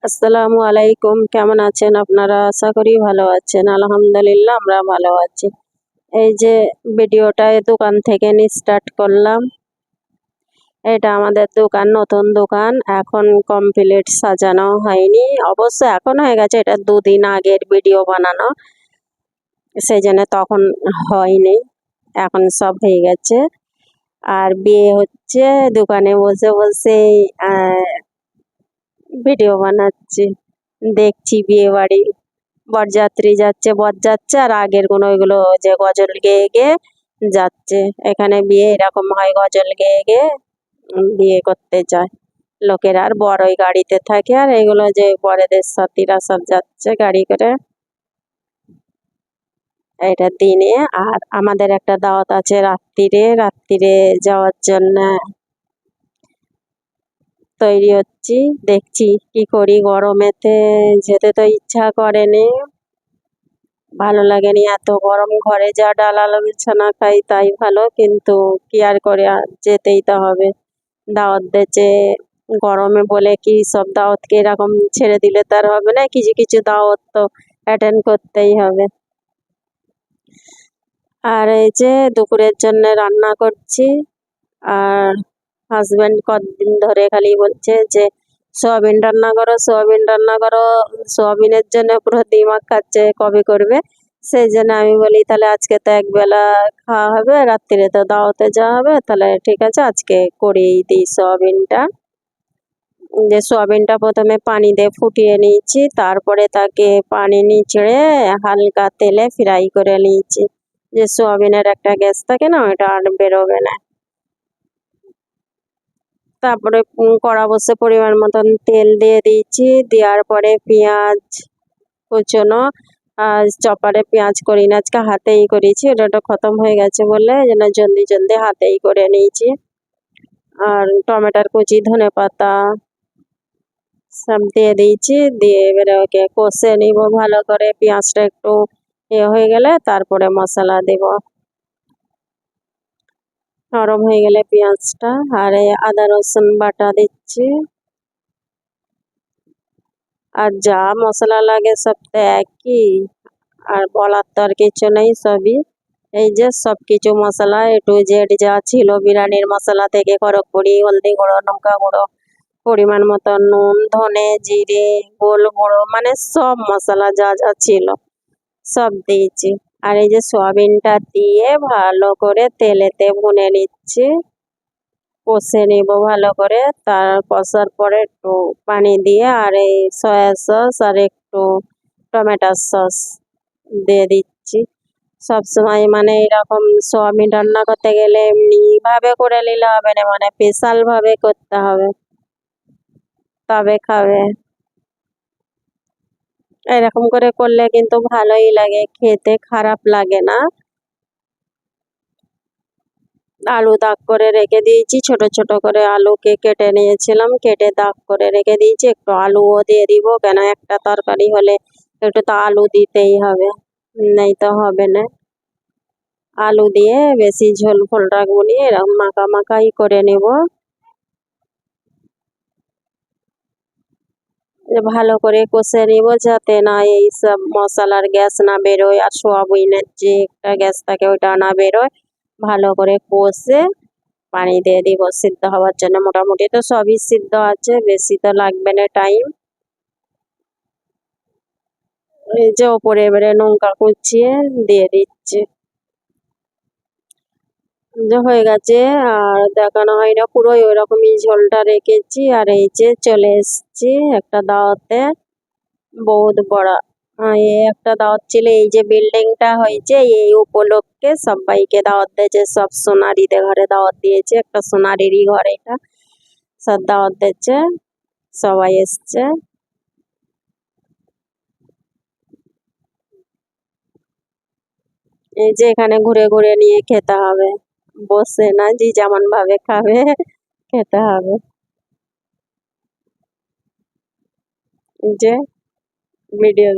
আসসালামু আলাইকুম, কেমন আছেন আপনারা? আশা করি ভালো আছেন। আলহামদুলিল্লাহ আমরা ভালো আছি। এই যে ভিডিওটা দোকান থেকে স্টার্ট করলাম। এটা আমাদের দোকান, নতুন দোকান, এখন কমপ্লিট সাজানো হয়নি। অবশ্য এখন হয়ে গেছে, এটা 2 দিন আগের ভিডিও বানানো, সেই জন্য তখন হয়নি, এখন সব হয়ে গেছে। আর বিয়ে হচ্ছে, দোকানে বসে বসে ভিডিও বানাচ্ছি, দেখছি বিয়ে বাড়ি। বরযাত্রী যাচ্ছে, বর যাচ্ছে, আর আগের কোনো ওইগুলো যে গজল গেয়ে গেয়ে যাচ্ছে। এখানে বিয়ে এরকম হয়, গজল গেয়ে গেয়ে বিয়ে করতে যায় লোকেরা, আর বড় ওই গাড়িতে থাকে, আর এগুলো যে বরেদের সাথীরা সব যাচ্ছে গাড়ি করে। এটা দিনে, আর আমাদের একটা দাওয়াত আছে রাত্রিরে। রাত্রিরে যাওয়ার জন্য তৈরি হচ্ছি, দেখছি কি করি। গরমেতে যেতে তো ইচ্ছা করেনি, ভালো লাগেনি এত গরম। ঘরে যা ডাল আলু বিছানা খাই তাই ভালো, কিন্তু কি আর করে, যেতেই তো হবে। দাওয়াত দিয়েছে গরমে বলে কি সব দাওয়াতকে এরকম ছেড়ে দিলে তার হবে না, কিছু কিছু দাওয়াত তো অ্যাটেন্ড করতেই হবে। আর এই যে দুপুরের জন্য রান্না করছি, আর হাজব্যান্ড কতদিন ধরে খালি বলছে যে সোয়াবিন রান্না করো, সোয়াবিন রান্না করো। সোয়াবিনের জন্য পুরো দিমাগ খাচ্ছে কবে করবে। সেই জন্য আমি বলি তাহলে আজকে তো একবেলা খাওয়া হবে, রাত্রিরে তো দাওয়াতে যাওয়া হবে, তাহলে ঠিক আছে আজকে করেই দিই সোয়াবিনটা। যে সোয়াবিনটা প্রথমে পানি দিয়ে ফুটিয়ে নিয়েছি, তারপরে তাকে পানি নিচড়ে হালকা তেলে ফ্রাই করে নিয়েছি। যে সোয়াবিনের একটা গ্যাস থাকে না, ওইটা আর বেরোবে না। তারপরে কড়া বসে পরিমাণ মতন তেল দিয়ে দিয়েছি, দেওয়ার পরে পেঁয়াজ কুচনো, আর চপারে পেঁয়াজ করি না, আজকে হাতেই করেছি, ওটা খতম হয়ে গেছে বলে যেন জলদি জলদি হাতেই করে নিয়েছি। আর টমেটোর কুচি, ধনে পাতা সব দিয়ে দিয়েছি, দিয়ে এবারে ওকে কষে নিব ভালো করে। পেঁয়াজটা একটু হয়ে গেলে তারপরে মশলা দেব, নরম হয়ে গেলে পেঁয়াজটা। আর আদা রসুন বাটা দিচ্ছি, আর যা মশলা লাগে সব তো একই, আর বলার তো আর কিছু নেই, সবই এই যে সব কিছু মশলা A to Z যা ছিল, বিরিয়ানির মশলা থেকে খড়গপুরি, হলদি গুঁড়ো, লঙ্কা গুঁড়ো, পরিমাণ মতো নুন, ধনে জিরে, গোল গুঁড়ো, মানে সব মশলা যা যা ছিল সব দিয়েছি। আর এই যে সোয়াবিনটা দিয়ে ভালো করে তেলেতে ভুনে নিচ্ছি, কষে নিব ভালো করে। তার কষার পরে একটু পানি দিয়ে আর এই সয়া সস আর একটু টমেটো সস দিয়ে দিচ্ছি। সবসময় মানে এরকম সোয়াবিন রান্না করতে গেলে এমনিভাবে করে নিলে হবে না, মানে স্পেশালভাবে করতে হবে, তবে খাবে। এরকম করে করলে কিন্তু ভালোই লাগে খেতে, খারাপ লাগে না। আলু দাগ করে রেখে দিয়েছি, ছোট ছোট করে আলুকে কেটে নিয়েছিলাম, কেটে দাগ করে রেখে দিয়েছি। একটু আলুও দিয়ে দিব, কেন একটা তরকারি হলে একটু তো আলু দিতেই হবে, নাই তো হবে না। আলু দিয়ে বেশি ঝোল ফোল রাখবো নি, এরকম মাখা মাখাই করে নেব। ভালো করে কষে নিব যাতে না এই সব মশলার গ্যাস না বেরোয়, আর সোয়াবিনের যে একটা গ্যাস থাকে ওইটা না বেরোয়। ভালো করে কষে পানি দিয়ে দিব সিদ্ধ হওয়ার জন্য। মোটামুটি তো সবই সিদ্ধ আছে, বেশি তো লাগবে না টাইম। এই যে ওপরে এবারে লঙ্কা কুচিয়ে দিয়ে দিচ্ছি, যে হয়ে গেছে। আর দেখানো হয় না, পুরোই ওই রকমই ঝোলটা রেখেছি। আর এই যে চলে এসছি একটা দাওয়াতে, বহুত বড় এই একটা দাওয়াত ছিল। এই যে বিল্ডিংটা হয়েছে এই উপলক্ষে সবাইকে দাওয়াত দিয়েছে, সব সোনারিদের ঘরে দাওয়াত দিয়েছে, একটা সোনারিরই ঘর এটা, সব দাওয়াত দিয়েছে, সবাই এসছে। এই যে এখানে ঘুরে ঘুরে নিয়ে খেতে হবে, বসে না, যে যেমন ভাবে খাবে খেতে হবে। এই যে ভিডিও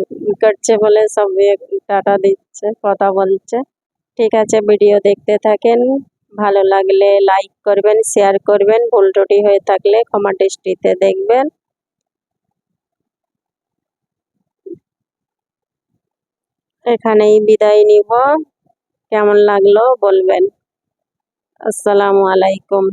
করছে বলে সব টাটা দিচ্ছে, কথা বলছে। ঠিক আছে, ভিডিও দেখতে থাকেন, ভালো লাগলে লাইক করবেন, শেয়ার করবেন, ভুল ত্রুটি হয়ে থাকলে ক্ষমা দৃষ্টিতে দেখবেন। এখানেই বিদায় নিব। কেমন লাগলো বলবেন। আসসালামু আলাইকুম।